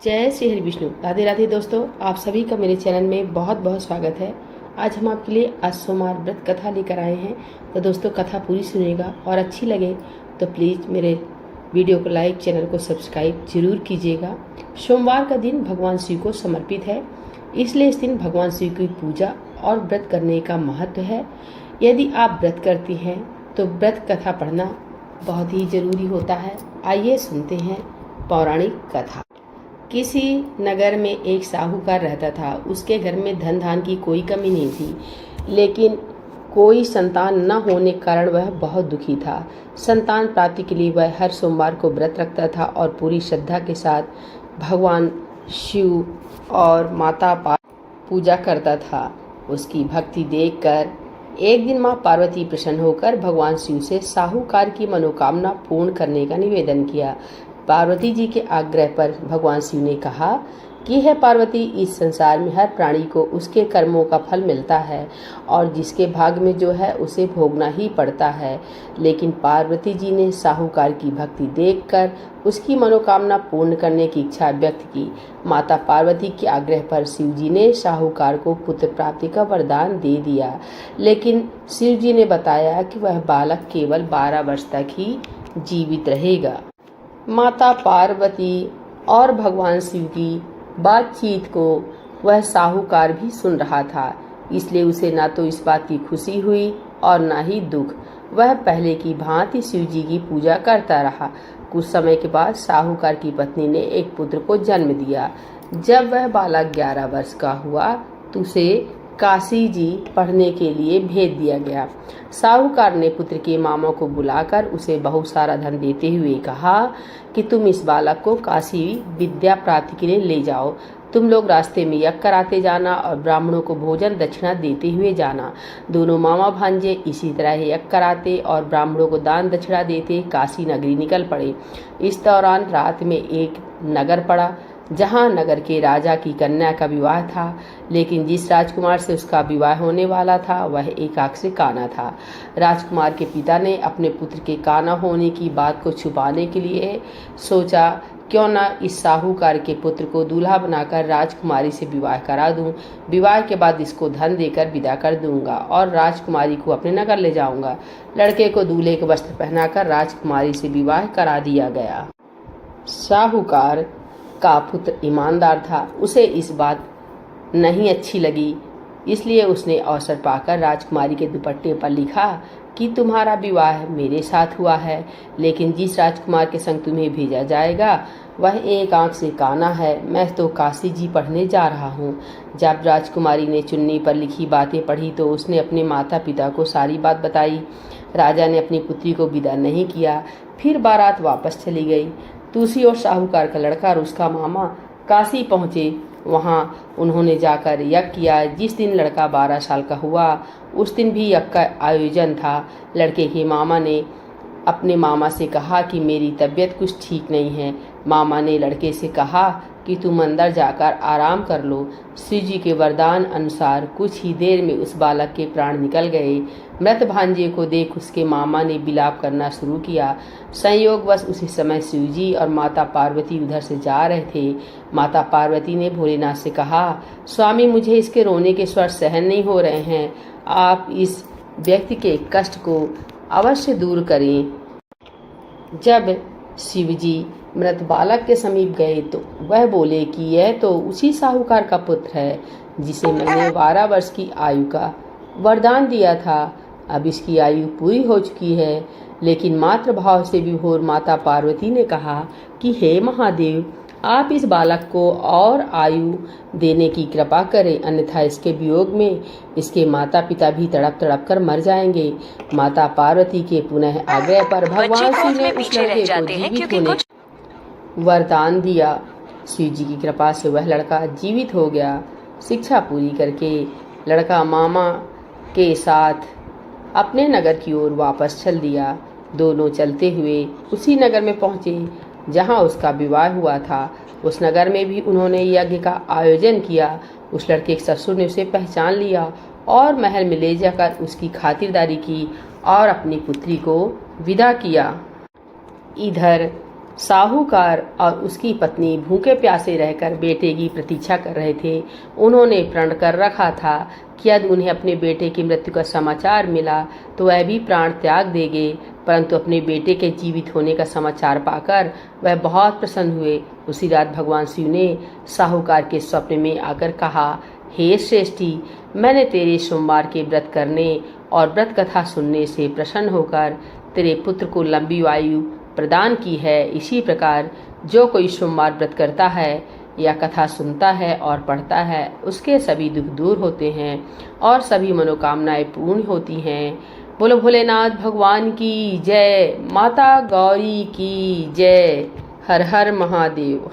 जय श्री हरि विष्णु। राधे राधे दोस्तों, आप सभी का मेरे चैनल में बहुत बहुत स्वागत है। आज हम आपके लिए आज सोमवार व्रत कथा लेकर आए हैं। तो दोस्तों कथा पूरी सुनिएगा और अच्छी लगे तो प्लीज़ मेरे वीडियो को लाइक, चैनल को सब्सक्राइब जरूर कीजिएगा। सोमवार का दिन भगवान शिव को समर्पित है, इसलिए इस दिन भगवान शिव की पूजा और व्रत करने का महत्व है। यदि आप व्रत करती हैं तो व्रत कथा पढ़ना बहुत ही जरूरी होता है। आइए सुनते हैं पौराणिक कथा। किसी नगर में एक साहूकार रहता था। उसके घर में धन धान की कोई कमी नहीं थी, लेकिन कोई संतान न होने के कारण वह बहुत दुखी था। संतान प्राप्ति के लिए वह हर सोमवार को व्रत रखता था और पूरी श्रद्धा के साथ भगवान शिव और माता पूजा करता था। उसकी भक्ति देखकर एक दिन माँ पार्वती प्रसन्न होकर भगवान शिव से साहूकार की मनोकामना पूर्ण करने का निवेदन किया। पार्वती जी के आग्रह पर भगवान शिव ने कहा कि है पार्वती, इस संसार में हर प्राणी को उसके कर्मों का फल मिलता है और जिसके भाग में जो है उसे भोगना ही पड़ता है। लेकिन पार्वती जी ने साहूकार की भक्ति देखकर उसकी मनोकामना पूर्ण करने की इच्छा व्यक्त की। माता पार्वती के आग्रह पर शिव जी ने साहूकार को पुत्र प्राप्ति का वरदान दे दिया, लेकिन शिव जी ने बताया कि वह बालक केवल 12 वर्ष तक ही जीवित रहेगा। माता पार्वती और भगवान शिव की बातचीत को वह साहूकार भी सुन रहा था, इसलिए उसे ना तो इस बात की खुशी हुई और ना ही दुख। वह पहले की भांति शिव जी की पूजा करता रहा। कुछ समय के बाद साहूकार की पत्नी ने एक पुत्र को जन्म दिया। जब वह बालक 11 वर्ष का हुआ तो उसे काशी जी पढ़ने के लिए भेज दिया गया। साहूकार ने पुत्र के मामा को बुलाकर उसे बहुत सारा धन देते हुए कहा कि तुम इस बालक को काशी विद्या प्राप्ति के लिए ले जाओ। तुम लोग रास्ते में यज्ञ कराते जाना और ब्राह्मणों को भोजन दक्षिणा देते हुए जाना। दोनों मामा भांजे इसी तरह यज्ञ कराते और ब्राह्मणों को दान दक्षिणा देते काशी नगरी निकल पड़े। इस दौरान रात में एक नगर पड़ा जहां नगर के राजा की कन्या का विवाह था, लेकिन जिस राजकुमार से उसका विवाह होने वाला था वह एक आंख से काना था। राजकुमार के पिता ने अपने पुत्र के काना होने की बात को छुपाने के लिए सोचा, क्यों न इस साहूकार के पुत्र को दूल्हा बनाकर राजकुमारी से विवाह करा दूं। विवाह के बाद इसको धन देकर विदा कर दूंगा और राजकुमारी को अपने नगर ले जाऊंगा। लड़के को दूल्हे के वस्त्र पहनाकर राजकुमारी से विवाह करा दिया गया। साहूकार का पुत्र ईमानदार था, उसे इस बात नहीं अच्छी लगी, इसलिए उसने अवसर पाकर राजकुमारी के दुपट्टे पर लिखा कि तुम्हारा विवाह मेरे साथ हुआ है, लेकिन जिस राजकुमार के संग तुम्हें भेजा जाएगा वह एक आंख से काना है। मैं तो काशी जी पढ़ने जा रहा हूँ। जब राजकुमारी ने चुन्नी पर लिखी बातें पढ़ी तो उसने अपने माता पिता को सारी बात बताई। राजा ने अपनी पुत्री को विदा नहीं किया। फिर बारात वापस चली गई। दूसरी ओर साहूकार का लड़का और उसका मामा काशी पहुंचे। वहां उन्होंने जाकर यज्ञ किया। जिस दिन लड़का 12 साल का हुआ उस दिन भी यज्ञ का आयोजन था। लड़के के मामा ने अपने मामा से कहा कि मेरी तबीयत कुछ ठीक नहीं है। मामा ने लड़के से कहा कि तुम अंदर जाकर आराम कर लो। शिव जी के वरदान अनुसार कुछ ही देर में उस बालक के प्राण निकल गए। मृत भांजे को देख उसके मामा ने विलाप करना शुरू किया। संयोगवश उसी समय शिव जी और माता पार्वती उधर से जा रहे थे। माता पार्वती ने भोलेनाथ से कहा, स्वामी मुझे इसके रोने के स्वर सहन नहीं हो रहे हैं, आप इस व्यक्ति के कष्ट को अवश्य दूर करें। जब शिव जी मृत बालक के समीप गए तो वह बोले कि यह तो उसी साहूकार का पुत्र है जिसे मैंने 12 वर्ष की आयु का वरदान दिया था। अब इसकी आयु पूरी हो चुकी है। लेकिन मातृभाव से विभोर माता पार्वती ने कहा कि हे महादेव, आप इस बालक को और आयु देने की कृपा करें, अन्यथा इसके वियोग में इसके माता पिता भी तड़प तड़प कर मर जाएंगे। माता पार्वती के पुनः आग्रह पर भगवान शिव ने उस लड़के को जीवित होने वरदान दिया। शिव जी की कृपा से वह लड़का जीवित हो गया। शिक्षा पूरी करके लड़का मामा के साथ अपने नगर की ओर वापस चल दिया। दोनों चलते हुए उसी नगर में पहुंचे जहां उसका विवाह हुआ था। उस नगर में भी उन्होंने यज्ञ का आयोजन किया। उस लड़के के ससुर ने उसे पहचान लिया और महल में ले जाकर उसकी खातिरदारी की और अपनी पुत्री को विदा किया। इधर साहूकार और उसकी पत्नी भूखे प्यासे रहकर बेटे की प्रतीक्षा कर रहे थे। उन्होंने प्रण कर रखा था कि यदि उन्हें अपने बेटे की मृत्यु का समाचार मिला तो वह भी प्राण त्याग देंगे, परंतु अपने बेटे के जीवित होने का समाचार पाकर वह बहुत प्रसन्न हुए। उसी रात भगवान शिव ने साहूकार के स्वप्न में आकर कहा, हे श्रेष्ठी, मैंने तेरे सोमवार के व्रत करने और व्रत कथा सुनने से प्रसन्न होकर तेरे पुत्र को लंबी आयु प्रदान की है। इसी प्रकार जो कोई सोमवार व्रत करता है या कथा सुनता है और पढ़ता है, उसके सभी दुख दूर होते हैं और सभी मनोकामनाएं पूर्ण होती हैं। बोलो भोलेनाथ भगवान की जय, माता गौरी की जय। हर हर महादेव।